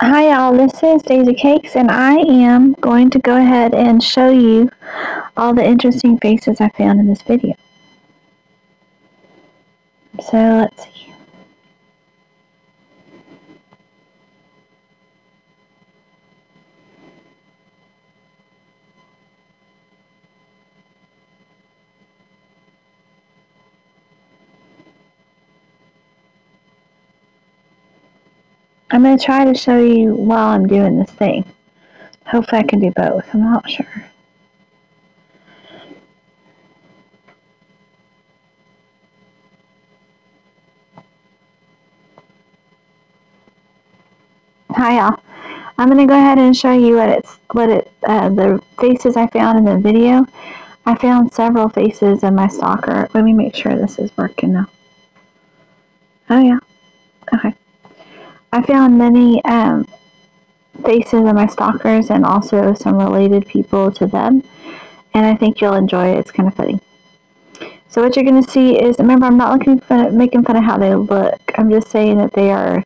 Hi y'all, this is Daisycakes, and I am going to go ahead and show you all the interesting faces I found in this video. So let's see. I'm going to try to show you while I'm doing this thing. Hopefully I can do both, I'm not sure. Hi y'all. I'm going to go ahead and show you the faces I found in the video. I found several faces in my stalker. Let me make sure this is working now. Oh yeah. Okay. I found many faces of my stalkers and also some related people to them, and I think you'll enjoy it. It's kind of funny. So what you're going to see is, remember, I'm not making fun of how they look. I'm just saying that they are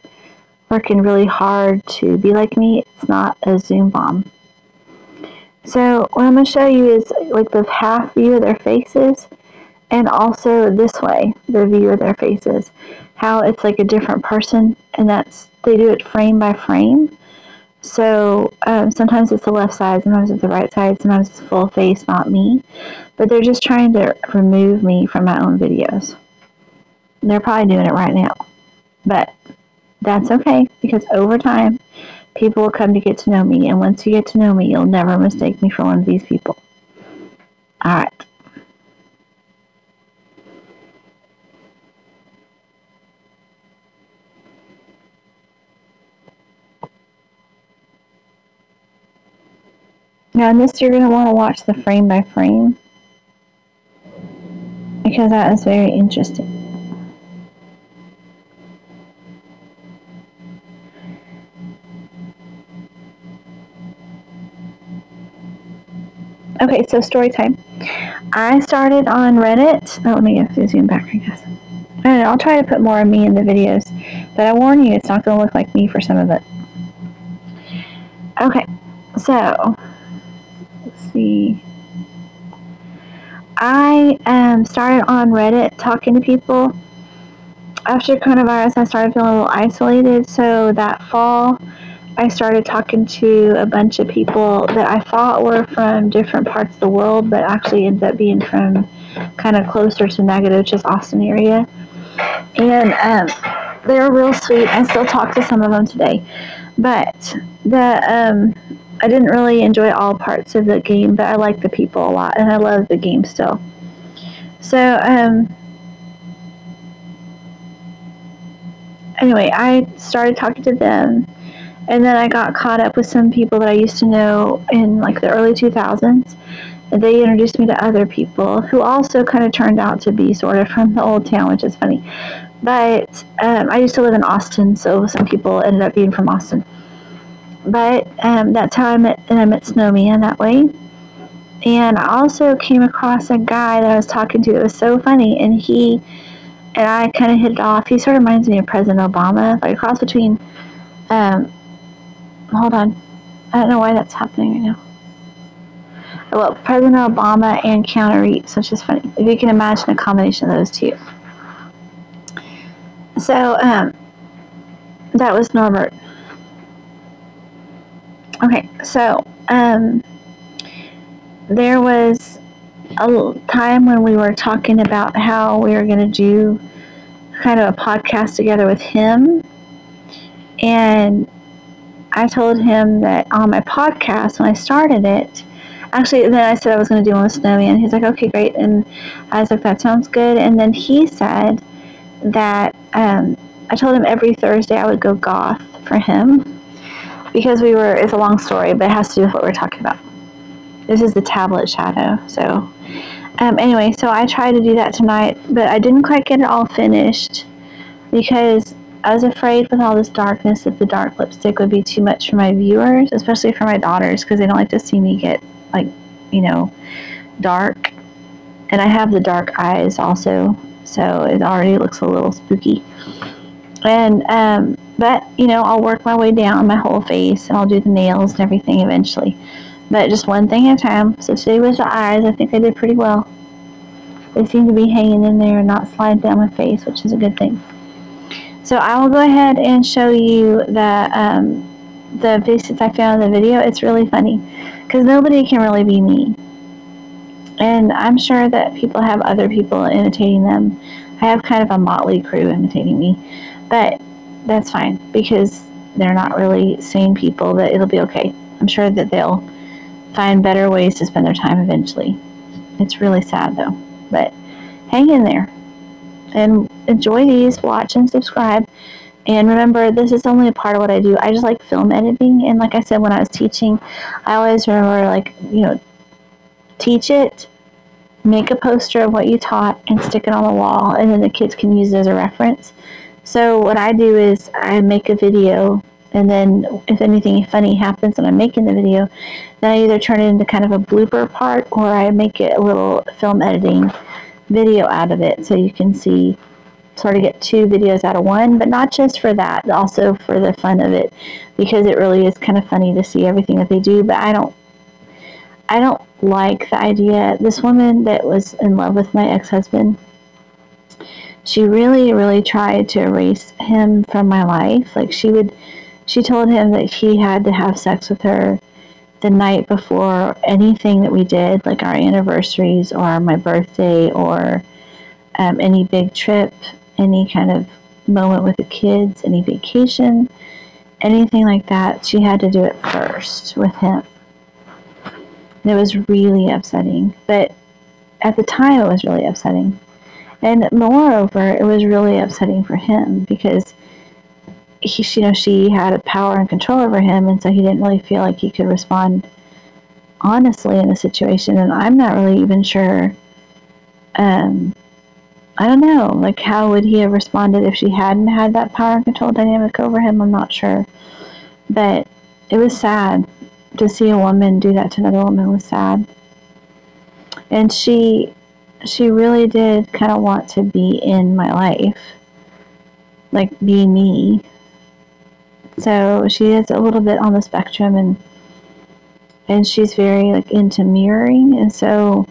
working really hard to be like me. It's not a Zoom bomb. So what I'm going to show you is like the half view of their faces, and also this way, the view of their faces. How it's like a different person, and they do it frame by frame. So sometimes it's the left side, sometimes it's the right side, sometimes it's full face, not me. But they're just trying to remove me from my own videos. They're probably doing it right now. But that's okay, because over time, people will come to get to know me. And once you get to know me, you'll never mistake me for one of these people. Alright. Now in this, you're going to want to watch the frame by frame, because that is very interesting. Okay, so story time. I started on Reddit. Oh, let me get the zoom back, I guess. I don't know, I'll try to put more of me in the videos, but I warn you, it's not going to look like me for some of it. Okay, so let's see. I started on Reddit talking to people. After coronavirus, I started feeling a little isolated, so that fall, I started talking to a bunch of people that I thought were from different parts of the world, but actually ended up being from kind of closer to Nacogdoches, Austin area. And they were real sweet. I still talk to some of them today. But I didn't really enjoy all parts of the game, but I like the people a lot, and I love the game still. So, anyway, I started talking to them, and then I got caught up with some people that I used to know in like the early 2000s. And they introduced me to other people who also kind of turned out to be sort of from the old town, which is funny. But I used to live in Austin, so some people ended up being from Austin. But that's how I met Snowman that way. And I also came across a guy that I was talking to that was so funny, and I kind of hit it off. He sort of reminds me of President Obama, like a cross between, hold on, I don't know why that's happening right now. Well, President Obama and Keanu Reeves, which is funny. If you can imagine a combination of those two. So, that was Norbert. Okay, so, there was a time when we were talking about how we were going to do kind of a podcast together with him, and I told him that on my podcast, when I started it, actually, then I said I was going to do one with Snowman. He's like, okay, great, and I was like, that sounds good. And then he said that I told him every Thursday I would go Goth for him, because it's a long story, but it has to do with what we're talking about. This is the tablet shadow. So anyway, so I tried to do that tonight, but I didn't quite get it all finished because I was afraid with all this darkness that the dark lipstick would be too much for my viewers, especially for my daughters, because they don't like to see me get, like, dark. And I have the dark eyes also, so it already looks a little spooky. And but you know, I'll work my way down my whole face, and I'll do the nails and everything eventually, but just one thing at a time. So today was the eyes. I think I did pretty well. They seem to be hanging in there and not slide down my face, which is a good thing. So I will go ahead and show you the faces I found in the video. It's really funny because nobody can really be me, and I'm sure that people have other people imitating them. I have kind of a motley crew imitating me, but that's fine because they're not really sane people. That it'll be okay. I'm sure that they'll find better ways to spend their time eventually. It's really sad though, but hang in there and enjoy these. Watch and subscribe. And remember, this is only a part of what I do. I just like film editing, and like I said, when I was teaching, I always remember, like, you know, teach it, make a poster of what you taught, and stick it on the wall, and then the kids can use it as a reference. So what I do is I make a video, and then if anything funny happens when I'm making the video, then I either turn it into kind of a blooper part, or I make it a little film editing video out of it, so you can see, sort of get two videos out of one, but not just for that, also for the fun of it, because it really is kind of funny to see everything that they do. But I don't like the idea. This woman that was in love with my ex-husband, she really tried to erase him from my life. Like she told him that he had to have sex with her the night before anything that we did, like our anniversaries or my birthday or any big trip, any kind of moment with the kids, any vacation, anything like that. She had to do it first with him. And it was really upsetting. But at the time, it was really upsetting. And moreover, it was really upsetting for him because she had a power and control over him, and so he didn't really feel like he could respond honestly in the situation. And I'm not really even sure. I don't know, like, how would he have responded if she hadn't had that power and control dynamic over him? I'm not sure. But it was sad to see a woman do that to another woman. It was sad. And she really did kind of want to be in my life, like be me. So she is a little bit on the spectrum, and she's very like into mirroring, and so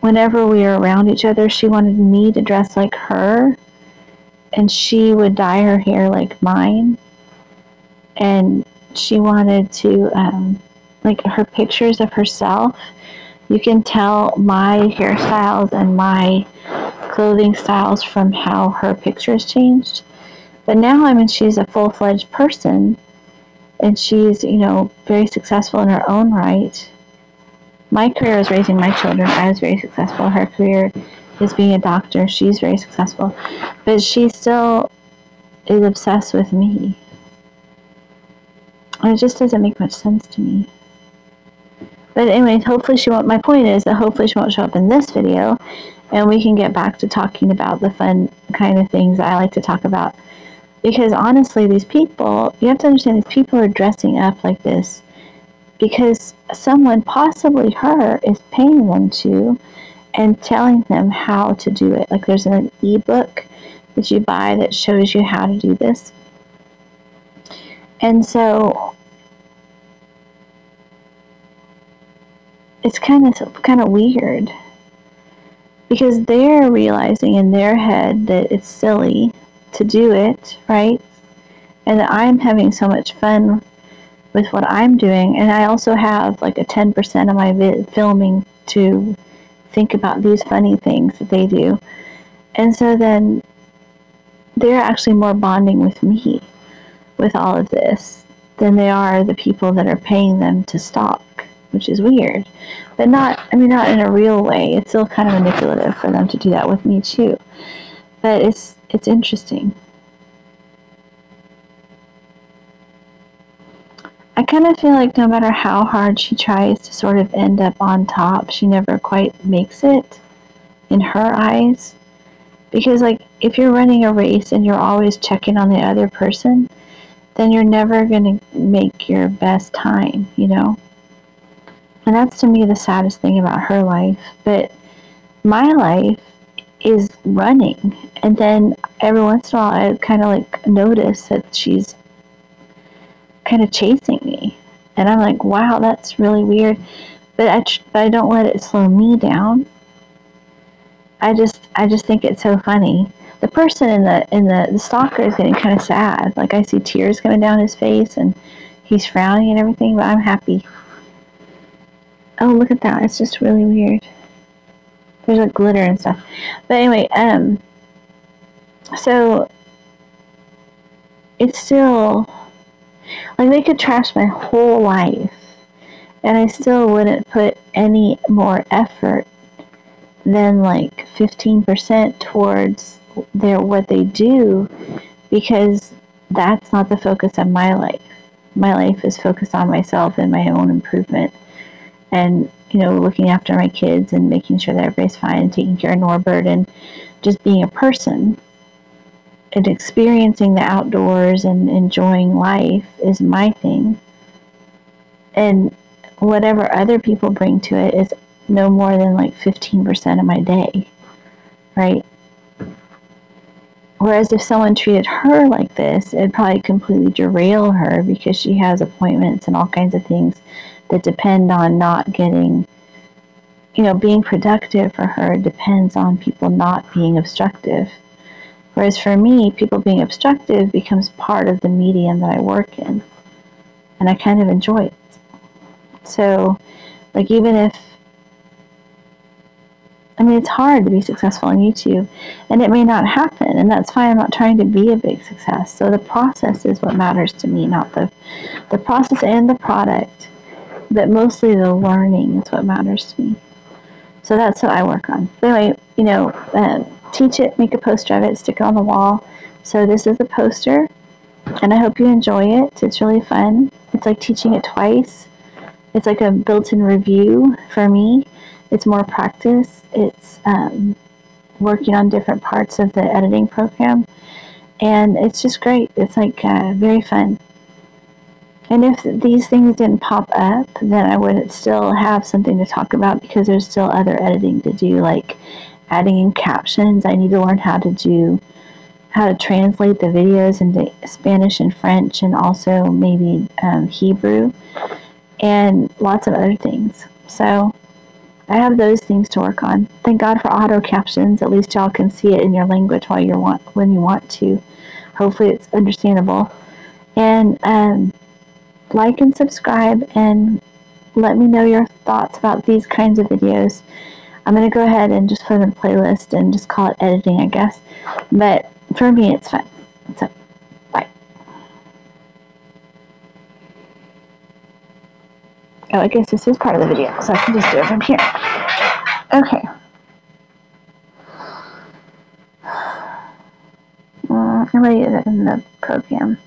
whenever we were around each other, she wanted me to dress like her, and she would dye her hair like mine, and she wanted to, like her pictures of herself, you can tell my hairstyles and my clothing styles from how her pictures changed. But now, I mean, she's a full-fledged person, and she's, very successful in her own right. My career was raising my children. I was very successful. Her career is being a doctor. She's very successful. But she still is obsessed with me. And it just doesn't make much sense to me. But anyway, hopefully she won't, my point is that hopefully she won't show up in this video, and we can get back to talking about the fun kind of things I like to talk about. Because honestly, these people, you have to understand, these people are dressing up like this because someone, possibly her, is paying them to and telling them how to do it. Like there's an ebook that you buy that shows you how to do this. And so it's kind of weird because they're realizing in their head that it's silly to do it, right? And that I'm having so much fun with what I'm doing, and I also have like a 10% of my filming to think about these funny things that they do. And so then they're actually more bonding with me with all of this than they are the people that are paying them to stalk, which is weird. But not in a real way. It's still kind of manipulative for them to do that with me too. But it's interesting. I kind of feel like no matter how hard she tries to sort of end up on top, she never quite makes it in her eyes. Because, like, if you're running a race and you're always checking on the other person, then you're never going to make your best time, And that's, to me, the saddest thing about her life. But my life is running, and then every once in a while I kind of like notice that she's kind of chasing me, and I'm like, wow, that's really weird. But I don't let it slow me down. I just think it's so funny. The person in the stalker is getting kind of sad. Like, I see tears coming down his face, and he's frowning and everything, but I'm happy. Oh, look at that. It's just really weird. There's like glitter and stuff. But anyway, so it's still like they could trash my whole life, and I still wouldn't put any more effort than like 15% towards what they do, because that's not the focus of my life. My life is focused on myself and my own improvement, and looking after my kids and making sure that everybody's fine and taking care of Norbert and just being a person and experiencing the outdoors and enjoying life is my thing. And whatever other people bring to it is no more than like 15% of my day, right? Whereas if someone treated her like this, it'd probably completely derail her, because she has appointments and all kinds of things that depend on not getting, being productive for her depends on people not being obstructive. Whereas for me, people being obstructive becomes part of the medium that I work in, and I kind of enjoy it. So, like, even if, it's hard to be successful on YouTube, and it may not happen, and that's fine. I'm not trying to be a big success. So the process is what matters to me, not the process and the product, but mostly the learning is what matters to me. So that's what I work on. But anyway, teach it, make a poster of it, stick it on the wall. So this is a poster, and I hope you enjoy it. It's really fun. It's like teaching it twice. It's like a built-in review for me. It's more practice. It's working on different parts of the editing program, and it's just great. It's like very fun. And if these things didn't pop up, then I would still have something to talk about, because there's still other editing to do, like adding in captions. I need to learn how to translate the videos into Spanish and French, and also maybe Hebrew, and lots of other things. So I have those things to work on. Thank God for auto captions. At least y'all can see it in your language when you want to. Hopefully it's understandable. And like and subscribe, and let me know your thoughts about these kinds of videos. I'm going to go ahead and just put in a playlist and just call it editing, I guess. But for me, it's fun. So, bye. Oh, I guess this is part of the video, so I can just do it from here. Okay. I'm going to get it in the program.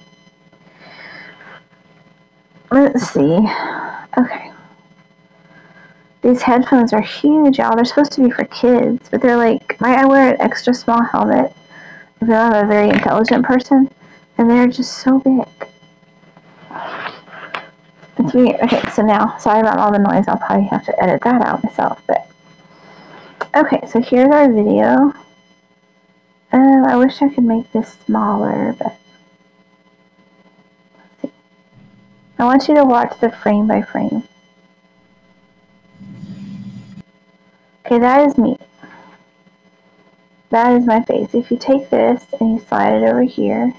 Let's see. Okay. These headphones are huge, y'all. They're supposed to be for kids, but they're like, I wear an extra small helmet if I'm a very intelligent person, and they're just so big. It's weird. Okay, so now, sorry about all the noise. I'll probably have to edit that out myself, but okay, so here's our video. I wish I could make this smaller, but let's see. I want you to watch the frame by frame. Okay, that is me. That is my face. If you take this and you slide it over here,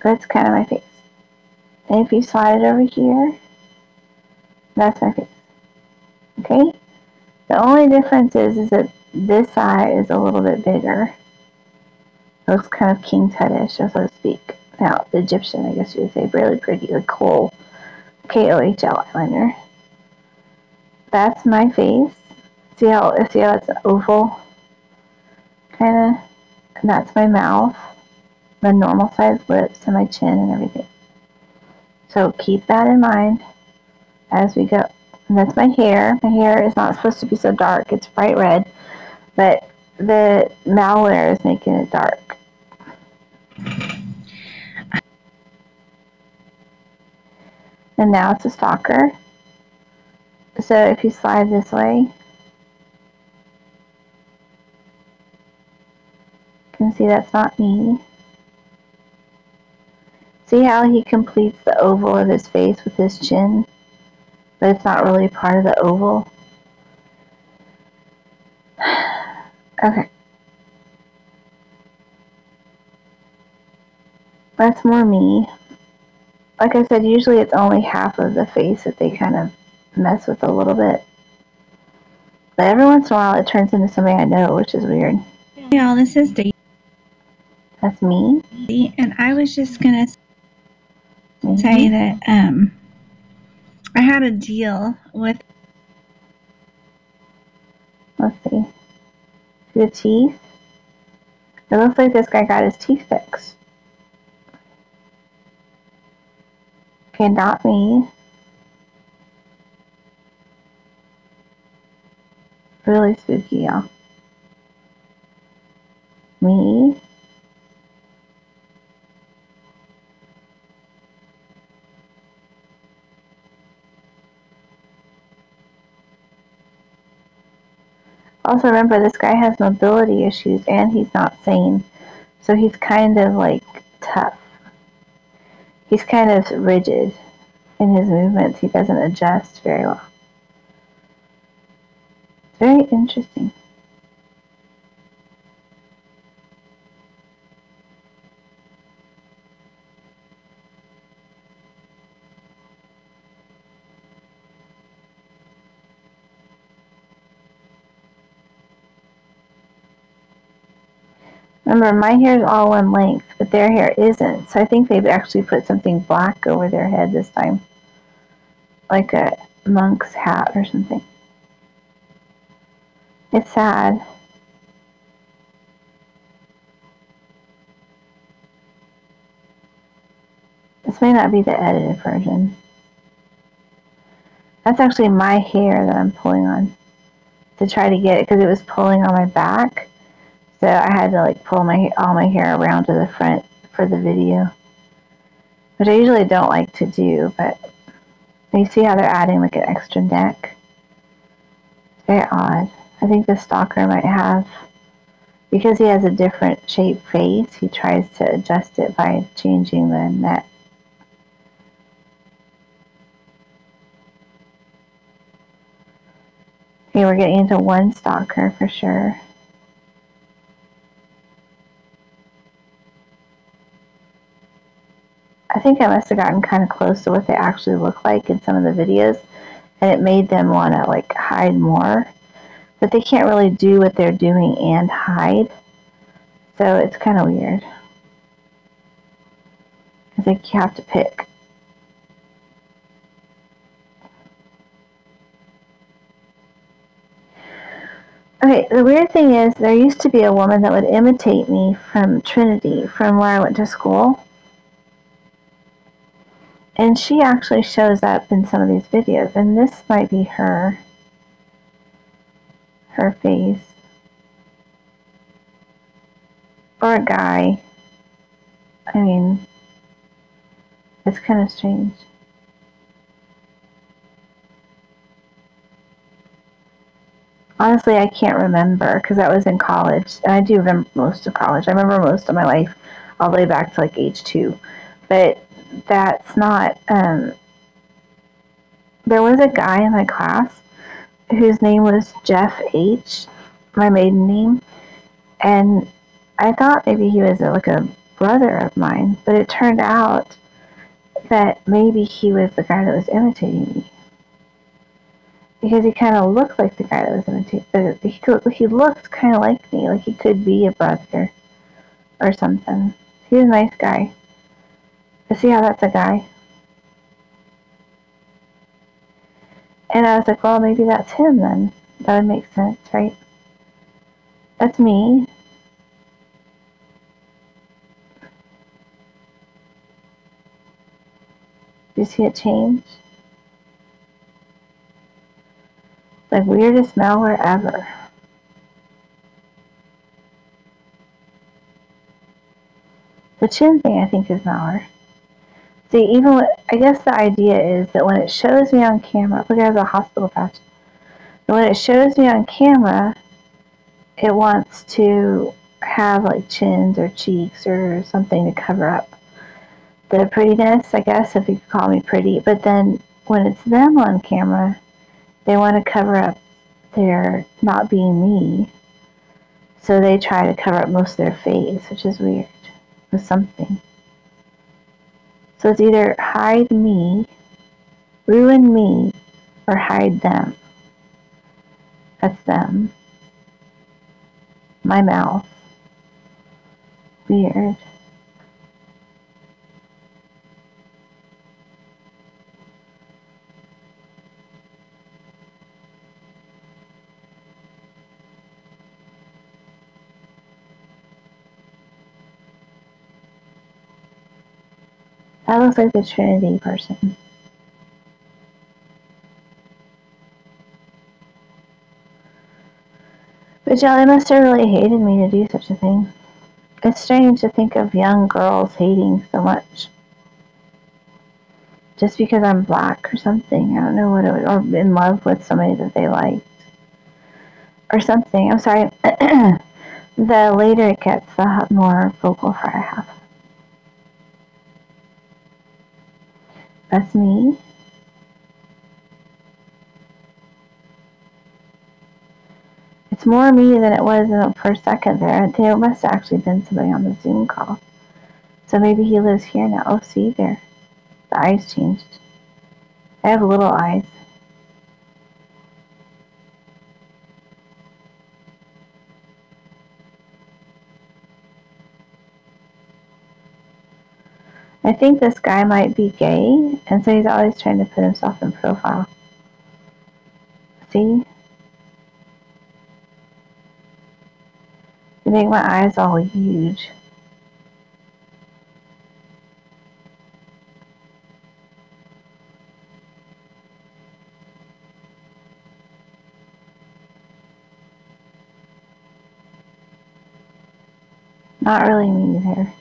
that's kind of my face. And if you slide it over here, that's my face. Okay? The only difference is that this eye is a little bit bigger. It looks kind of king's headish, so to speak. Now, the Egyptian, I guess you would say, really pretty, like Kohl, K-O-H-L eyeliner. That's my face. See how it's an oval? Kind of. And that's my mouth, my normal sized lips, and my chin and everything. So keep that in mind as we go. And that's my hair. My hair is not supposed to be so dark. It's bright red, but the malware is making it dark. And now it's a stalker. So if you slide this way, can see that's not me. See how he completes the oval of his face with his chin, but it's not really part of the oval? Okay. That's more me. Like I said, usually it's only half of the face that they kind of mess with a little bit. But every once in a while it turns into somebody I know, which is weird. Hey y'all, this is Daisy. That's me. And I was just gonna say that I had a deal with, Let's see. The teeth. It looks like this guy got his teeth fixed. Okay, not me. Really spooky, y'all. Me. Also remember, this guy has mobility issues and he's not sane. So he's kind of like tough. He's kind of rigid in his movements. He doesn't adjust very well. It's very interesting. Remember, my hair is all one length, but their hair isn't. So I think they've actually put something black over their head this time. Like a monk's hat or something. It's sad. This may not be the edited version. That's actually my hair that I'm pulling on to try to get it because it was pulling on my back. So I had to like pull all my hair around to the front for the video, which I usually don't like to do, but you see how they're adding like an extra neck? It's very odd. I think the stalker might have, because he has a different shaped face, he tries to adjust it by changing the neck. Okay, we're getting into one stalker for sure. I think I must have gotten kind of close to what they actually look like in some of the videos, and it made them want to like hide more. But they can't really do what they're doing and hide, so it's kind of weird. I think you have to pick. Okay, the weird thing is there used to be a woman that would imitate me from Trinity, from where I went to school. And she actually shows up in some of these videos, and this might be her face. Or a guy. I mean, it's kind of strange. Honestly, I can't remember because I was in college, and I do remember most of college. I remember most of my life all the way back to like age 2. But that's not, there was a guy in my class whose name was Jeff H., my maiden name, and I thought maybe he was like a brother of mine, but it turned out that maybe he was the guy that was imitating me. Because he kind of looked like the guy that was imitating. He looked kind of like me, like he could be a brother or something. He's a nice guy. But see how that's a guy? And I was like, well, maybe that's him then. That would make sense, right? That's me. Do you see it change? Like weirdest malware ever. The chin thing, I think, is malware. See, even what, I guess the idea is that when it shows me on camera, look, it has a hospital patch. And when it shows me on camera, it wants to have like chins or cheeks or something to cover up the prettiness, I guess, if you could call me pretty. But then when it's them on camera, they want to cover up their not being me. So they try to cover up most of their face, which is weird, with something. So it's either hide me, ruin me, or hide them. That's them. My mouth. Weird. That looks like the Trinity person. But yeah, they must have really hated me to do such a thing. It's strange to think of young girls hating so much. Just because I'm black or something. I don't know what it was. Or in love with somebody that they liked. Or something. I'm sorry. The later it gets, the more vocal fry I have. That's me. It's more me than it was in the first second there. There must have actually been somebody on the Zoom call. So maybe he lives here now. Oh, see there. The eyes changed. I have little eyes. I think this guy might be gay, and so he's always trying to put himself in profile. See? They make my eyes all huge. Not really me either.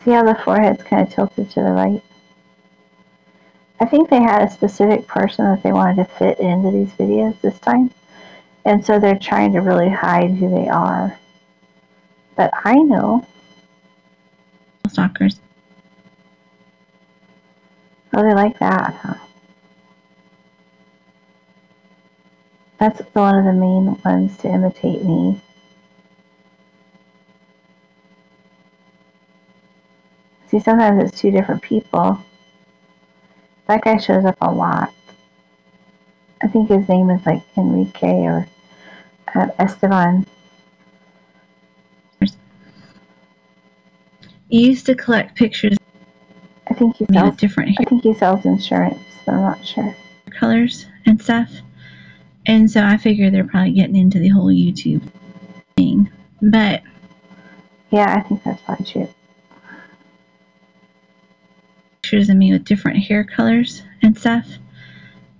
See how the forehead's kind of tilted to the right? I think they had a specific person that they wanted to fit into these videos this time. And so they're trying to really hide who they are. But I know. Stalkers. Oh, they like that, huh? That's one of the main ones to imitate me. See, sometimes it's two different people. That guy shows up a lot. I think his name is like Enrique or Esteban. He used to collect pictures. I think he sells different. I think he sells insurance. But I'm not sure. Colors and stuff. And so I figure they're probably getting into the whole YouTube thing. But yeah, I think that's probably true. Pictures of me with different hair colors and stuff.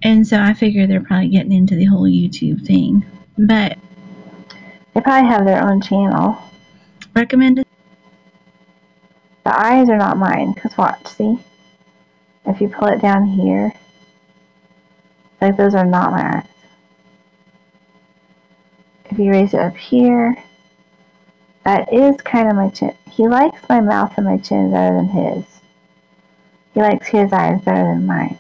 And so I figure they're probably getting into the whole YouTube thing. But they probably have their own channel. Recommended. The eyes are not mine, because watch, see? If you pull it down here, like those are not my eyes. If you raise it up here, that is kind of my chin. He likes my mouth and my chin better than his. He likes his eyes better than mine.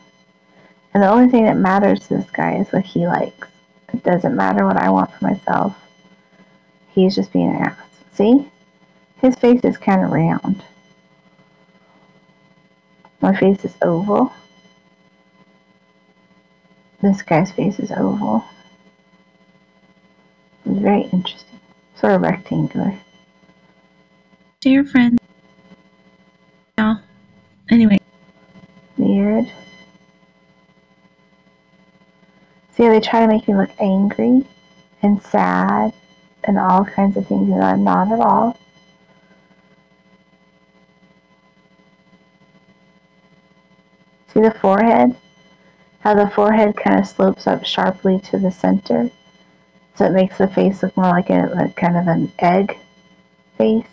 And the only thing that matters to this guy is what he likes. It doesn't matter what I want for myself. He's just being an ass. See? His face is kind of round. My face is oval. This guy's face is oval. It's very interesting. Sort of rectangular. Dear friend. Now, anyway. Weird. See how they try to make me look angry and sad and all kinds of things, and I'm not at all. See the forehead? how the forehead kind of slopes up sharply to the center. So it makes the face look more like a kind of an egg face.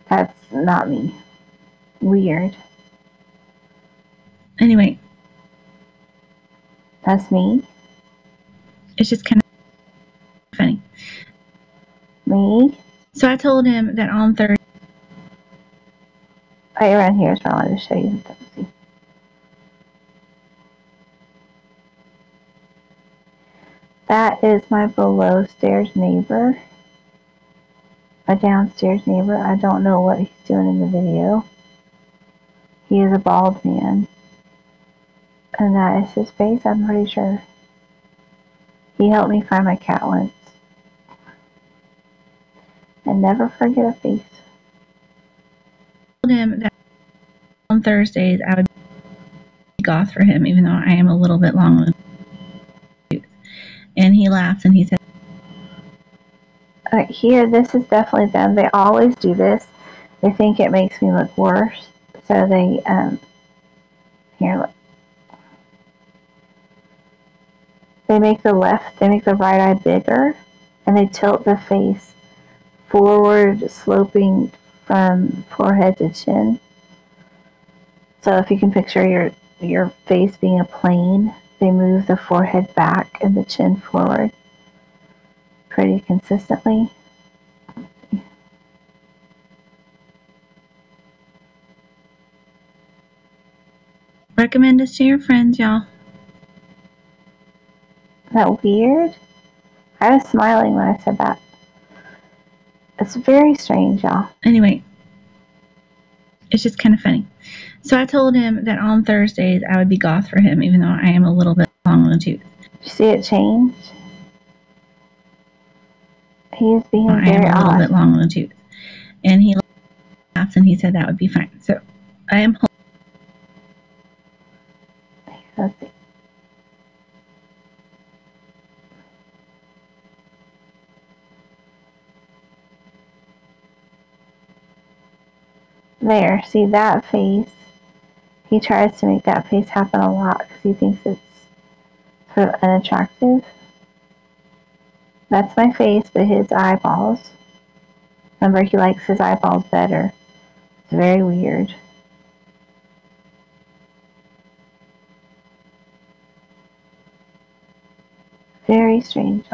That's not me. Weird. Anyway. That's me? It's just kind of funny. Me? So I told him that on Thursday. Right around here is where I wanted to show you something. That is my below stairs neighbor. My downstairs neighbor. I don't know what he's doing in the video. He is a bald man. And that is his face, I'm pretty sure. He helped me find my cat once. And never forget a face. I told him that on Thursdays I would be goth for him, even though I am a little bit long in the tooth. And he laughed and he said, here, this is definitely them. They always do this. They think it makes me look worse. So they, here, look. They make the right eye bigger, and they tilt the face forward, sloping from forehead to chin. So if you can picture your face being a plane, they move the forehead back and the chin forward pretty consistently. recommend us to your friends, y'all. Isn't that weird? I was smiling when I said that. It's very strange, y'all. Anyway, it's just kind of funny. So I told him that on Thursdays I would be goth for him, even though I am a little bit long in the tooth. You see it change? He's being very odd. I am a little bit long in the tooth. And he laughed and he said that would be fine. So I am. Let's see. There, see that face? He tries to make that face happen a lot because he thinks it's sort of unattractive. That's my face, but his eyeballs. Remember, he likes his eyeballs better. It's very weird. Very strange.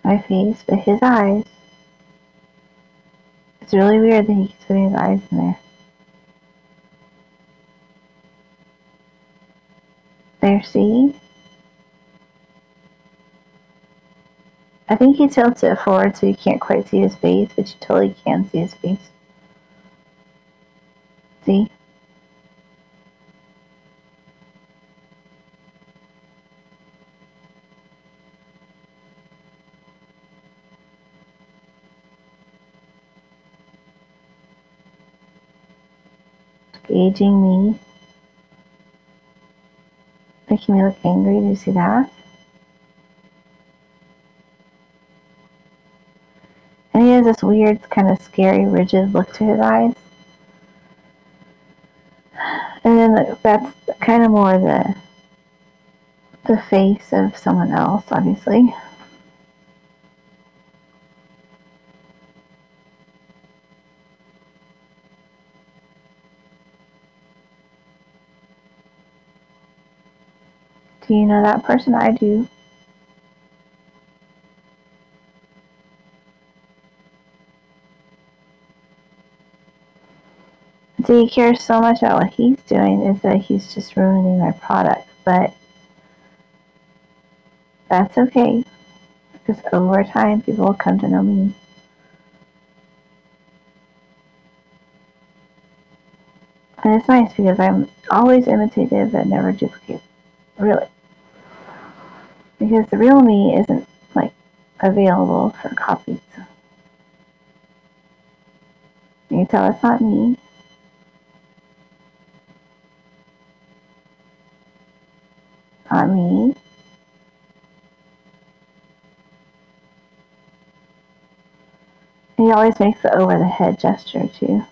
My face, but his eyes. It's really weird that he keeps putting his eyes in there. There, see? I think he tilts it forward so you can't quite see his face, but you totally can see his face. See? Gauging me. Making me look angry. Do you see that? And he has this weird, kind of scary, rigid look to his eyes. And then that's kind of more the face of someone else, obviously. Do you know that person? I do. So he cares so much about what he's doing is that he's just ruining my product. But that's okay. Because over time, people will come to know me. And it's nice because I'm always imitative but never duplicate. Really. Because the real me isn't, like, available for copies. You can tell it's not me. Not me. He always makes the over the head gesture too.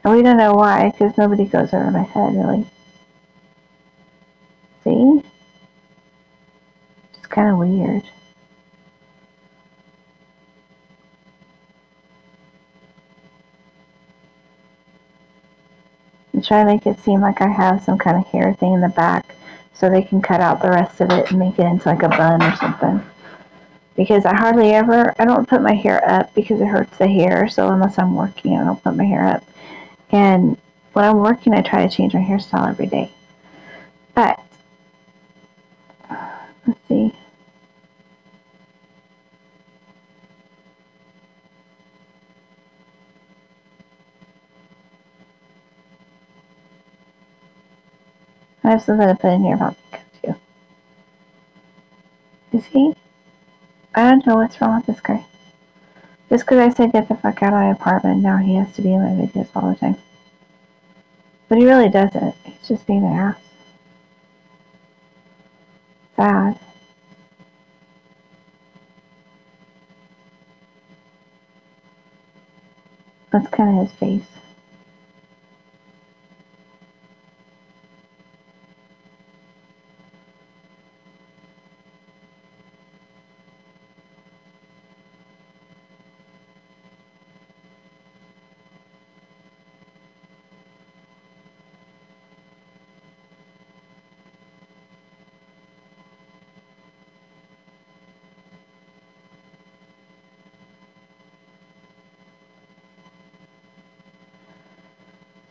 And we don't know why, because nobody goes over my head really. See? It's kind of weird. And try to make it seem like I have some kind of hair thing in the back so they can cut out the rest of it and make it into like a bun or something. Because I don't put my hair up because it hurts the hair. So unless I'm working, I don't put my hair up. And when I'm working, I try to change my hairstyle every day. But, let's see. I have something to put in here about makeup too. Is he? I don't know what's wrong with this guy. Just because I said get the fuck out of my apartment, now he has to be in my videos all the time. But he really doesn't. He's just being an ass. Sad. That's kind of his face.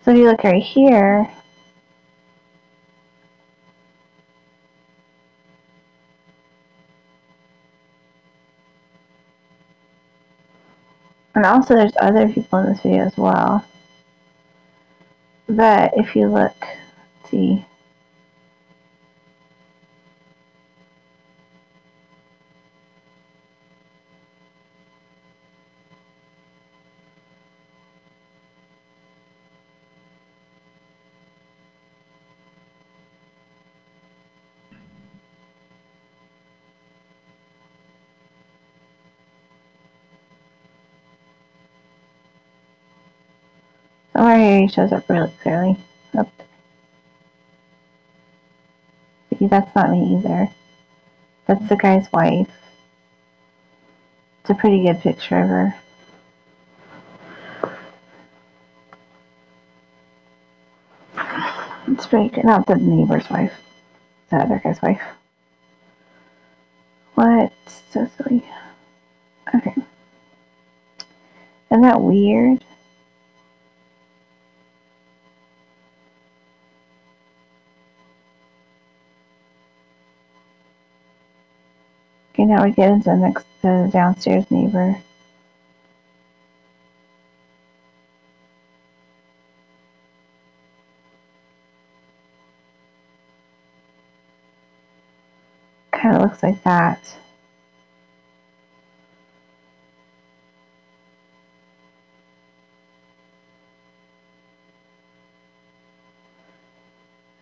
So if you look right here, and also there's other people in this video as well. But if you look, let's see. Somewhere here he shows up really clearly. Oh. See, that's not me either. That's the guy's wife. It's a pretty good picture of her. It's pretty good. Not the neighbor's wife. The other guy's wife. What? So silly. Okay. Isn't that weird? Okay, now we get into the downstairs neighbor. Kind of looks like that.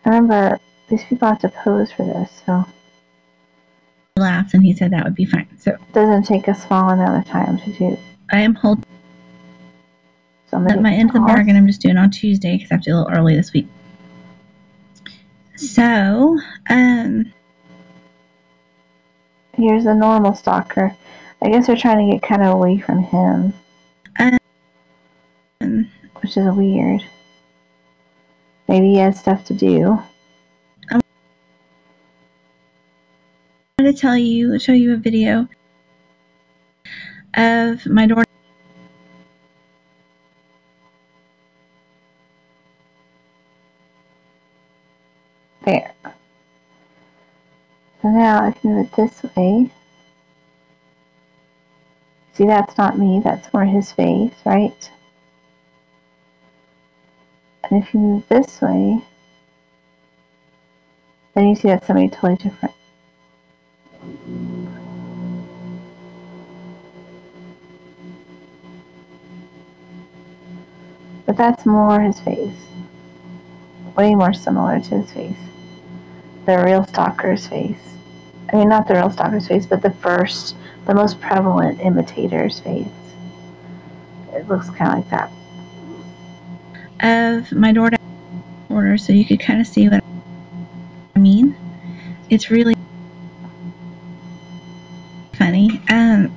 I remember these people have to pose for this, so. Laughed and he said that would be fine. So it doesn't take a small amount of time to do. I am holding at my end of the bargain. I'm just doing on Tuesday because I have to do a little early this week. So, here's a normal stalker. I guess they're trying to get kind of away from him. Which is weird. Maybe he has stuff to do. I want to show you a video of my door. There. So now I can move it this way. See, that's not me. That's more his face, right? And if you move this way, then you see that's somebody totally different. But that's more his face. Way more similar to his face. The real stalker's face. I mean, not the real stalker's face, but the most prevalent imitator's face. it looks kind of like that. Of my DoorDash order, so you could kind of see what I mean. It's really funny. You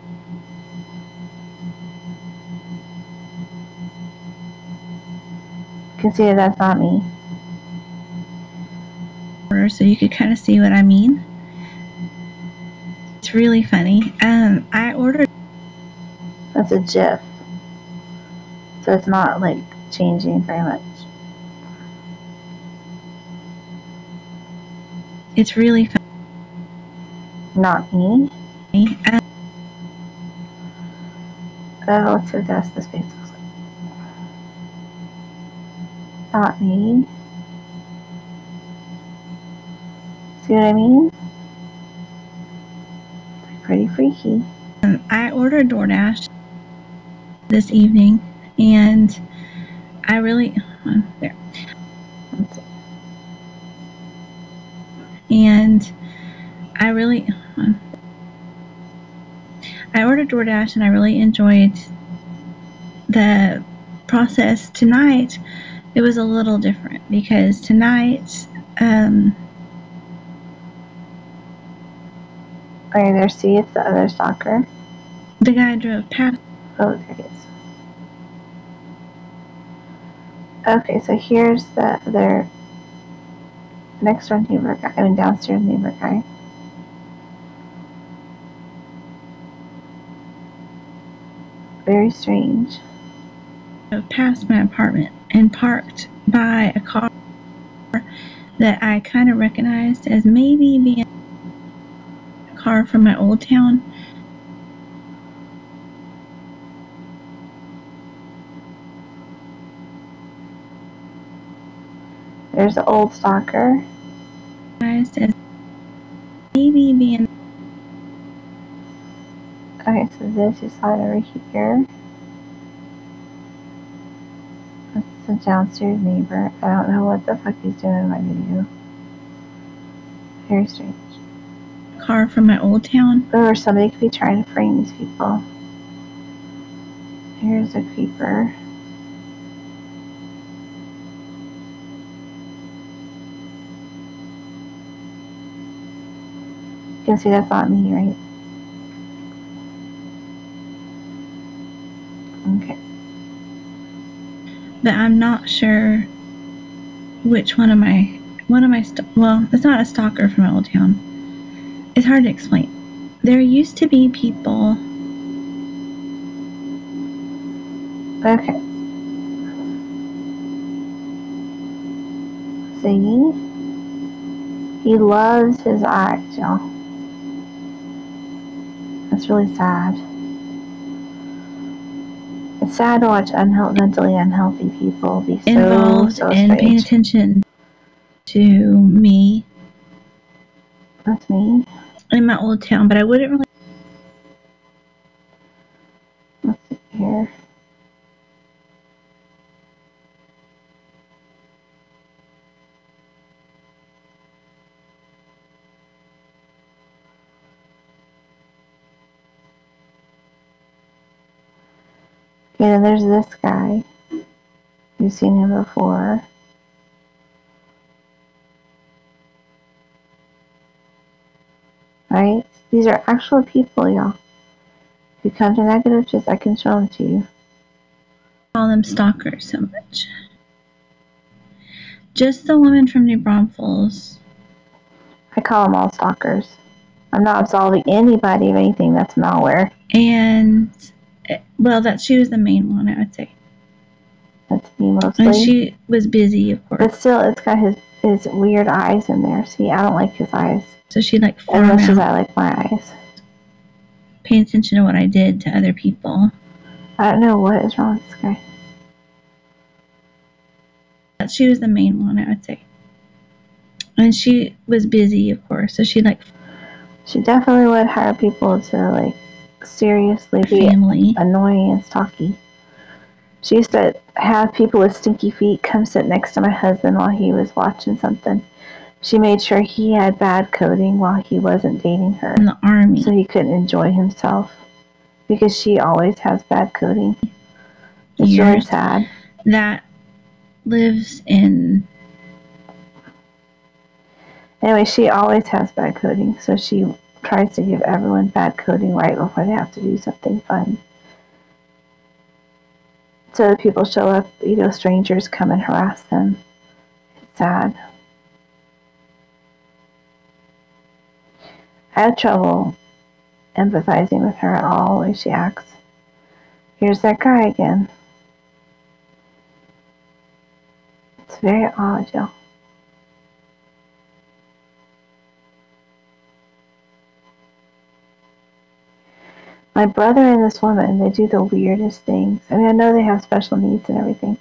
can see that that's not me. So you could kind of see what I mean. It's really funny. I ordered. That's a GIF. So it's not like changing very much. It's really funny. Not me. Let's see what the rest of this face looks like. Not me. See what I mean? It's pretty freaky. I ordered DoorDash this evening, and I really there. And I really I ordered DoorDash, and I really enjoyed the process. Tonight it was a little different because tonight okay, there, see, it's the other stalker. The guy drove past. Oh, there he is. Okay, so here's the other next door neighbor guy, I mean downstairs neighbor guy. Very strange. Drove past my apartment and parked by a car that I kind of recognized as maybe being a car from my old town. There's the old stalker. As maybe being. Okay, so this is side over here. That's the downstairs neighbor. I don't know what the fuck he's doing in my video. Very strange. Car from my old town. Or somebody could be trying to frame these people. Here's a creeper. You can see that's not me, right? Okay. But I'm not sure which one of my well, it's not a stalker from my old town. It's hard to explain. There used to be people. Okay. See? He loves his eyes, y'all. That's really sad. It's sad to watch mentally unhealthy people be involved so in paying attention to me. That's me. In my old town, but I wouldn't really. Let's see here. Okay, then there's this guy. You've seen him before. Right? These are actual people, y'all. If you come to negative, just I can show them to you. Call them stalkers so much. Just the woman from New Braunfels. I call them all stalkers. I'm not absolving anybody of anything that's malware. And, well, she was the main one, I would say. That's me mostly. And she was busy, of course. But still, it's got his weird eyes in there. See, I don't like his eyes. So she like as much as I like my eyes. Paying attention to what I did to other people. I don't know what is wrong with this guy. She was the main one, I would say. And she was busy, of course. So she definitely would hire people to like seriously be annoying and stalky. She used to have people with stinky feet come sit next to my husband while he was watching something. She made sure he had bad coding while he wasn't dating her. In the army. So he couldn't enjoy himself. Because she always has bad coding. It's really here sad. that lives in... Anyway, she always has bad coding, so she tries to give everyone bad coding right before they have to do something fun. So that people show up, strangers come and harass them. It's sad. I have trouble empathizing with her at all, the way she acts. Here's that guy again. It's very odd, Jill. My brother and this woman, they do the weirdest things. I mean, I know they have special needs and everything,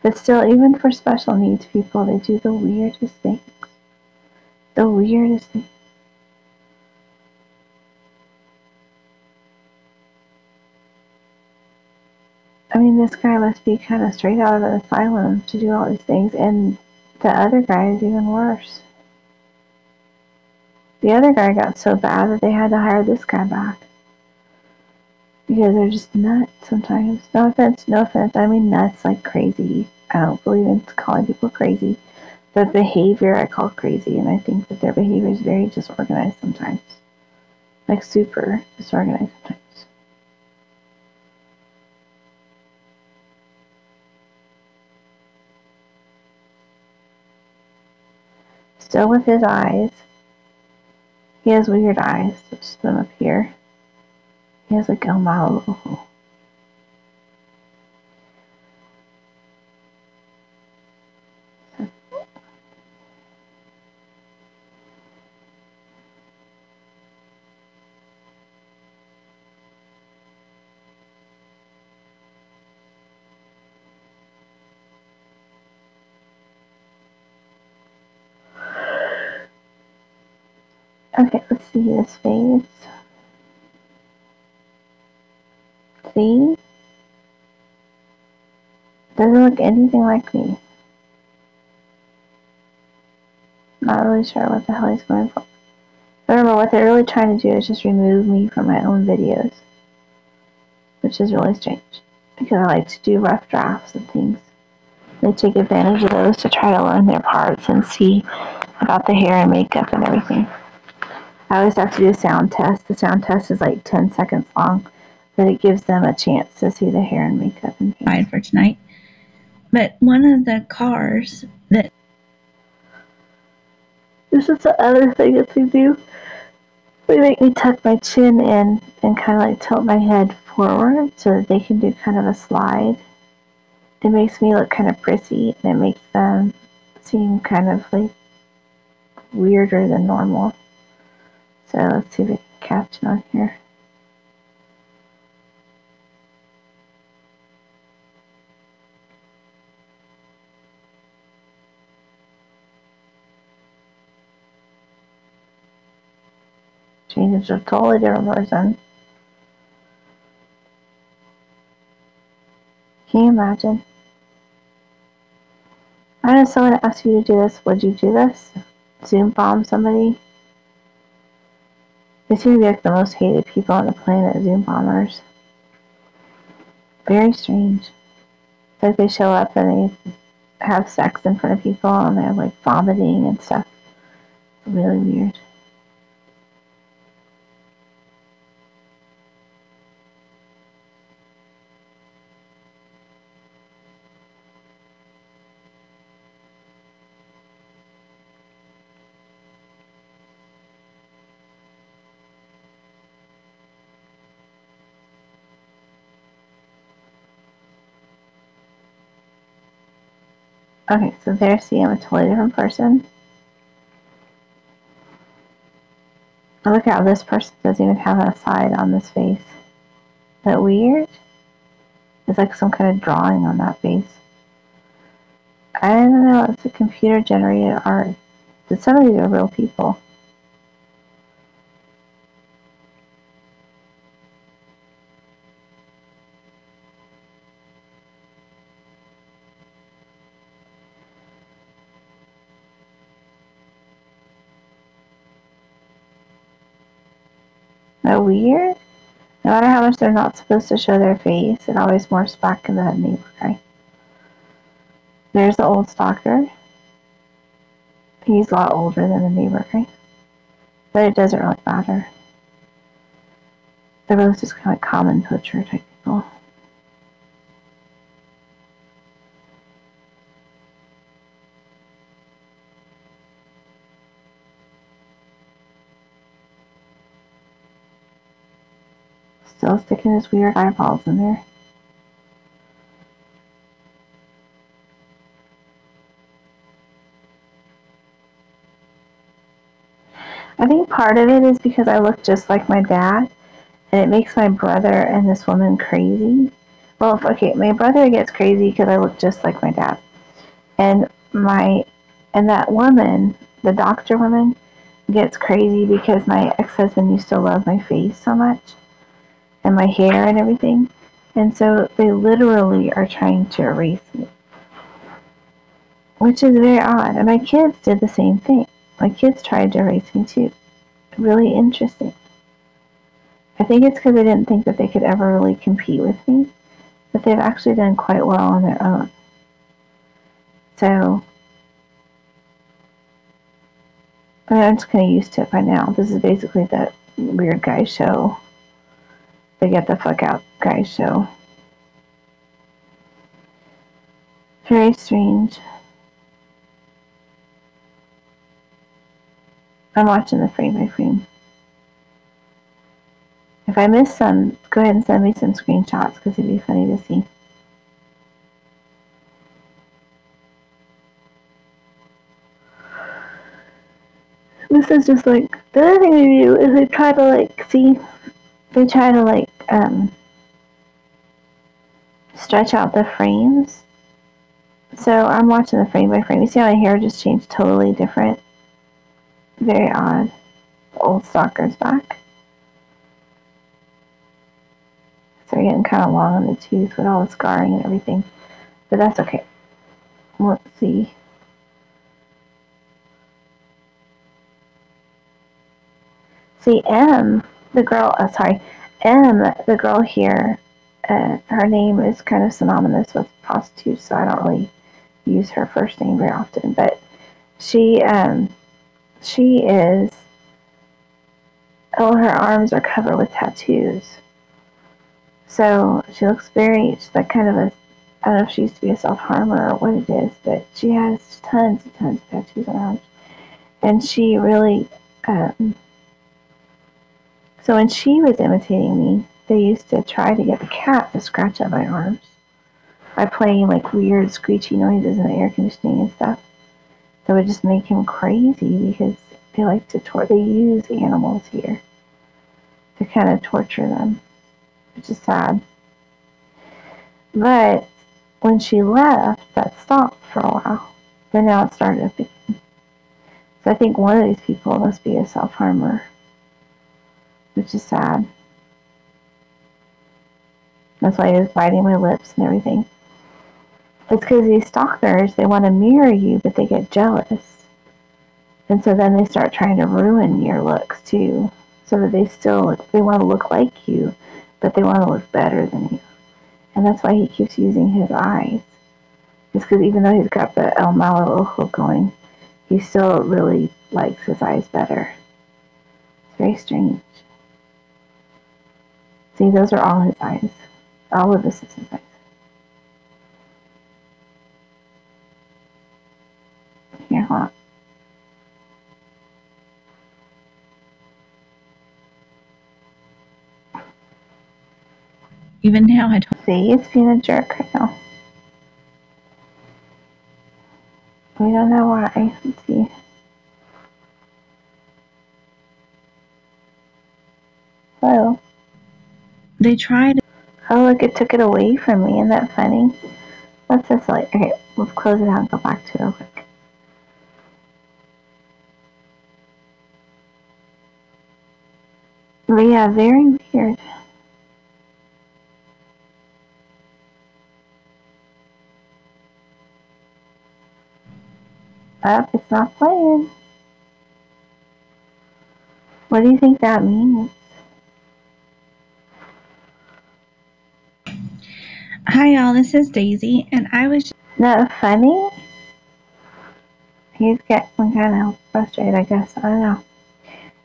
but still, even for special needs people, they do the weirdest things. The weirdest things. I mean, this guy must be kind of straight out of an asylum to do all these things, and the other guy is even worse. The other guy got so bad that they had to hire this guy back. Because they're just nuts sometimes. No offense, no offense. I mean nuts like crazy. I don't believe in calling people crazy. The behavior I call crazy, and I think that their behavior is very disorganized sometimes. Like super disorganized sometimes. Still with his eyes. He has weird eyes. Just put him up here. He has like a mouth. Okay, let's see his face. See? Doesn't look anything like me. Not really sure what the hell he's going for. But remember, what they're really trying to do is just remove me from my own videos. Which is really strange. Because I like to do rough drafts and things. They take advantage of those to try to learn their parts and see about the hair and makeup and everything. I always have to do a sound test. The sound test is like 10 seconds long, but it gives them a chance to see the hair and makeup and things. For tonight. But one of the cars that... This is the other thing that they do. They make me tuck my chin in and kind of like tilt my head forward so that they can do kind of a slide. It makes me look kind of prissy, and it makes them seem kind of like weirder than normal. So let's see if we can caption on here. Change into a totally different person. Can you imagine? I know someone asked you to do this. Would you do this? Zoom bomb somebody? They seem to be like the most hated people on the planet, Zoom bombers. Very strange. It's like they show up and they have sex in front of people and they're like vomiting and stuff. It's really weird. Okay, so there, see, I'm a totally different person. And look how this person doesn't even have a side on this face. Is that weird? It's like some kind of drawing on that face. I don't know, it's a computer generated art. But some of these are real people. Isn't that weird? No matter how much they're not supposed to show their face, it always morphs back into that neighbor guy. There's the old stalker. He's a lot older than the neighbor guy. But it doesn't really matter. They're both just kind of like common poacher type people. Still sticking his weird eyeballs in there. I think part of it is because I look just like my dad, and it makes my brother and this woman crazy. Well, okay, my brother gets crazy because I look just like my dad, and that woman, the doctor woman, gets crazy because my ex-husband used to love my face so much, and my hair and everything, and so they literally are trying to erase me, which is very odd. And my kids did the same thing. My kids tried to erase me too. Really interesting. I think it's because they didn't think that they could ever really compete with me, but they've actually done quite well on their own. So, I mean, I'm just kind of used to it by now. This is basically that weird guy show. The get the fuck out guy show. Very strange. I'm watching the frame by frame. If I miss some, go ahead and send me some screenshots because it'd be funny to see. This is just like, the other thing they do is they try to stretch out the frames. So I'm watching the frame by frame. You see how my hair just changed totally different? Very odd. The old stalker's back. So they're getting kind of long on the tooth with all the scarring and everything. But that's okay. Let's see. See, M, the girl here, her name is kind of synonymous with prostitute, so I don't really use her first name very often. But she is, her arms are covered with tattoos. So she looks she's like kind of I don't know if she used to be a self-harmer or what it is, but she has tons and tons of tattoos on her arms. And she really, so when she was imitating me, they used to try to get the cat to scratch at my arms by playing like weird screechy noises in the air conditioning and stuff. That would just make him crazy because they like to they use animals here to kind of torture them, which is sad. But when she left, that stopped for a while. But now it started up again. So I think one of these people must be a self-harmer, which is sad. That's why he was biting my lips and everything. It's because these stalkers, they want to mirror you, but they get jealous. And so then they start trying to ruin your looks too. So that they want to look like you, but they want to look better than you. And that's why he keeps using his eyes. It's because even though he's got the El Malo Ojo going, he still really likes his eyes better. It's very strange. See, those are all his eyes. All of this is his eyes. Here, hold on. Even now, I don't See, it's being a jerk right now. We don't know why. Let's see. Hello. They tried. Oh, look, it took it away from me. Isn't that funny? What's this like? Okay, let's close it out and go back to it real quick. But yeah, very weird. Up, it's not playing. What do you think that means? Hi y'all, this is Daisy, and I was Isn't that funny? He's getting kind of frustrated, I guess. I don't know.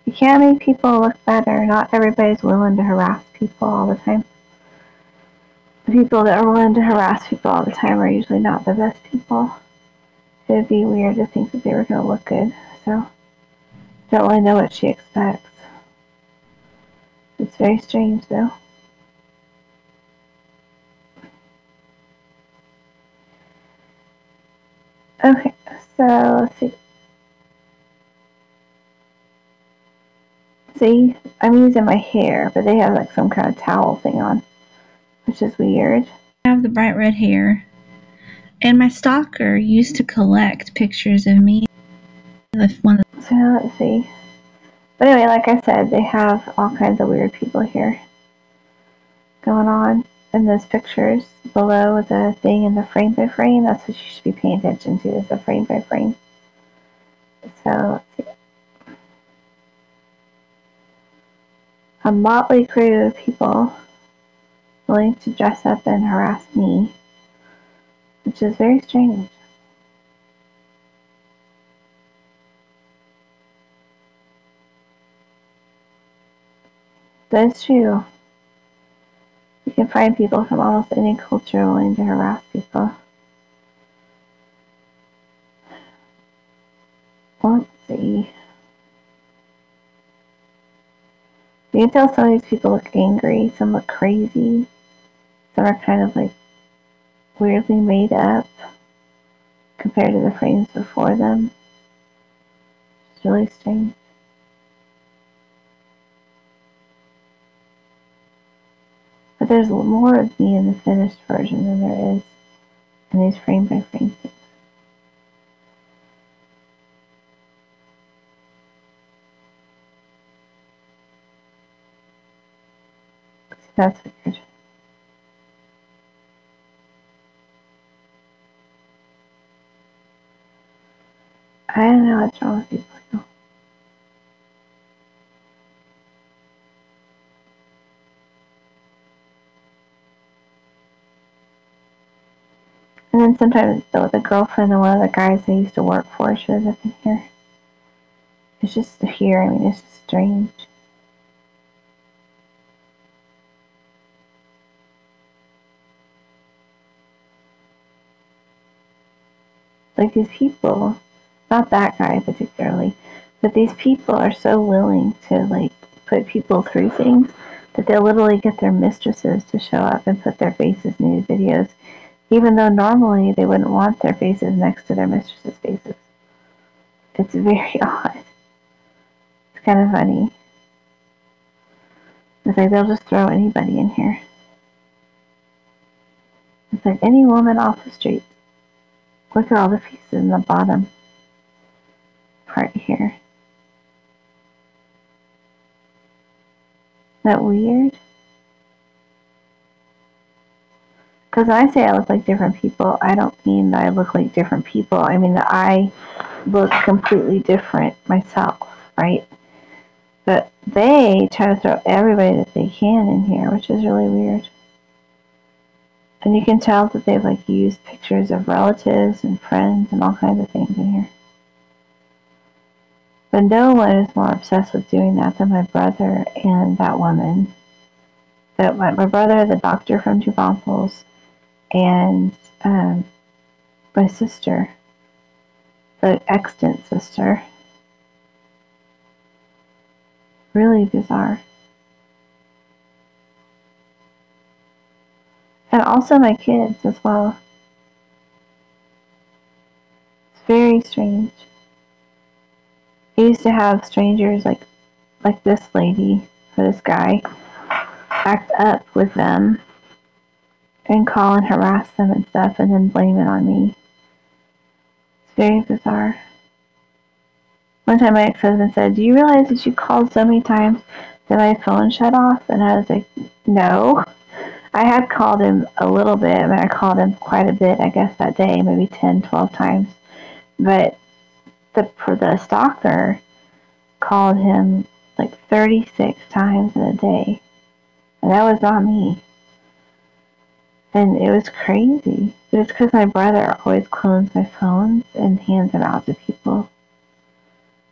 You can't make people look better. Not everybody's willing to harass people all the time. The people that are willing to harass people all the time are usually not the best people. It would be weird to think that they were going to look good. So, don't really know what she expects. It's very strange, though. Okay, so let's see. See, I'm using my hair, but they have like some kind of towel thing on, which is weird. I have the bright red hair, and my stalker used to collect pictures of me. So let's see. But anyway, like I said, they have all kinds of weird people here going on. And those pictures below the thing in the frame by frame, that's what you should be paying attention to, is the frame by frame. So let's see. A motley crew of people willing to dress up and harass me, which is very strange. That's true. You can find people from almost any culture willing to harass people. Let's see. You can tell some of these people look angry, some look crazy, some are kind of like weirdly made up compared to the frames before them. It's really strange. But there's more of me in the finished version than there is in these frame by frame things. See, that's weird. I don't know what's wrong with people. And then sometimes the girlfriend of one of the guys I used to work for shows up in here. It's just here, I mean, it's just strange. Like these people, not that guy particularly, but these people are so willing to like put people through things that they'll literally get their mistresses to show up and put their faces in these videos, even though normally they wouldn't want their faces next to their mistresses' faces. It's very odd. It's kind of funny. It's like they'll just throw anybody in here. It's like any woman off the street. Look at all the pieces in the bottom part here. Isn't that weird? Because when I say I look like different people, I don't mean that I look like different people. I mean that I look completely different myself, right? But they try to throw everybody that they can in here, which is really weird. And you can tell that they've like used pictures of relatives and friends and all kinds of things in here. But no one is more obsessed with doing that than my brother and that woman. That my brother, the doctor from Two Bottles, and my sister, the extant sister. Really bizarre. And also my kids as well. It's very strange. I used to have strangers like this lady or this guy act up with them and call and harass them and stuff and then blame it on me. It's very bizarre. One time my ex-husband said, "Do you realize that you called so many times that my phone shut off?" And I was like, "No." I had called him a little bit. I mean, I called him quite a bit, I guess, that day, maybe 10, 12 times. But the stalker called him like 36 times in a day. And that was not me. And it was crazy. But it's because my brother always clones my phones and hands them out to people.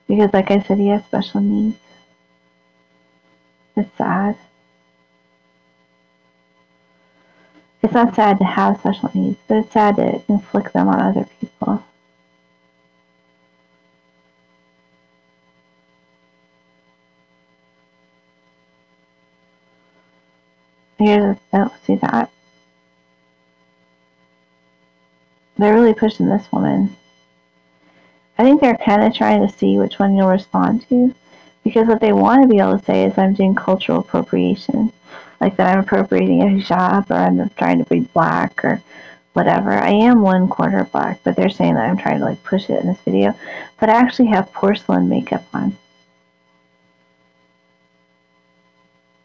Because like I said, he has special needs. It's sad. It's not sad to have special needs, but it's sad to inflict them on other people. See that? They're really pushing this woman. I think they're kind of trying to see which one you'll respond to, because what they want to be able to say is I'm doing cultural appropriation, like that I'm appropriating a hijab, or I'm trying to be black, or whatever. I am 1/4 black, but they're saying that I'm trying to like push it in this video. But I actually have porcelain makeup on.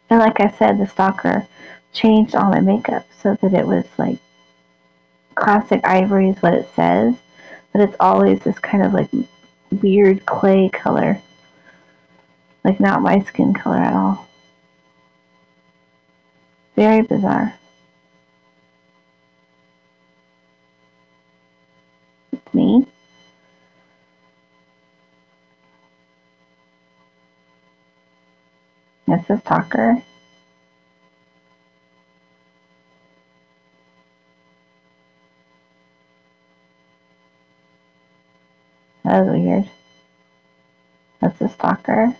And like I said, the stalker changed all my makeup so that it was like classic ivory is what it says, but it's always this kind of like weird clay color. Like not my skin color at all. Very bizarre. It's me. It's the stalker. That was weird. That's the stalker.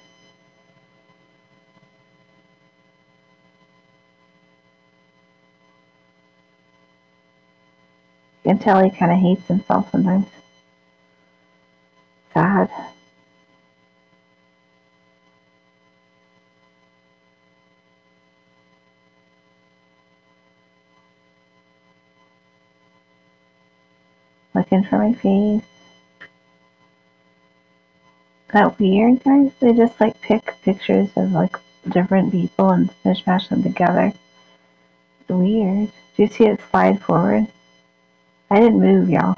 You can tell he kind of hates himself sometimes. Sad. Looking for my face. That weird, guys? They just like pick pictures of like different people and mishmash them together. It's weird. Do you see it slide forward? I didn't move, y'all.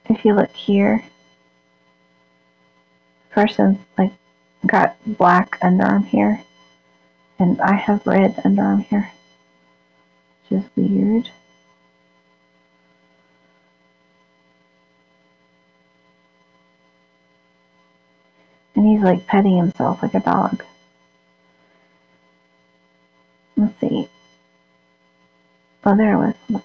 If you look here, person's like got black underarm hair, and I have red underarm hair, which is weird. And he's like petting himself like a dog. Let's see. Oh, there it was.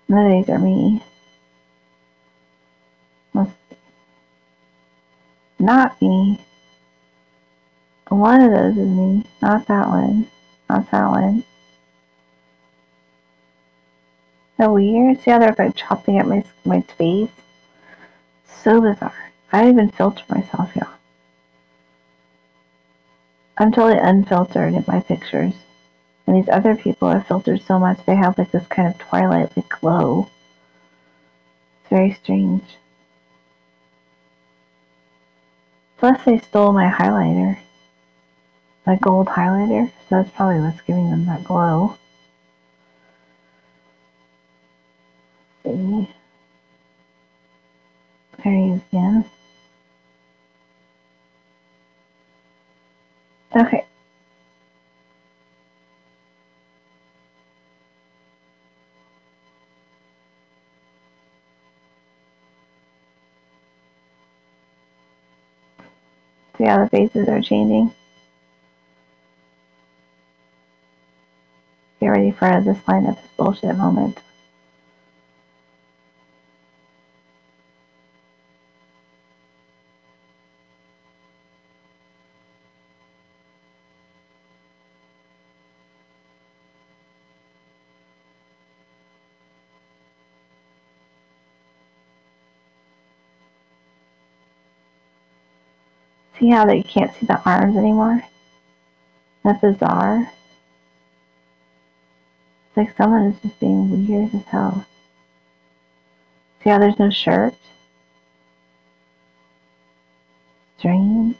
None of these are me. Let's see. Not me. One of those is me. Not that one. Not that one. So weird. See how they're like chopping at my face? So bizarre. I don't even filter myself, y'all. I'm totally unfiltered in my pictures. And these other people are filtered so much they have like this kind of twilight like glow. It's very strange. Plus they stole my highlighter. My gold highlighter. So that's probably what's giving them that glow. Let's see. There he is again. Okay. See how the faces are changing? Get ready for this lineup is bullshit moment. See how that you can't see the arms anymore? That's bizarre. It's like someone is just being weird as hell. See how there's no shirt? Strange.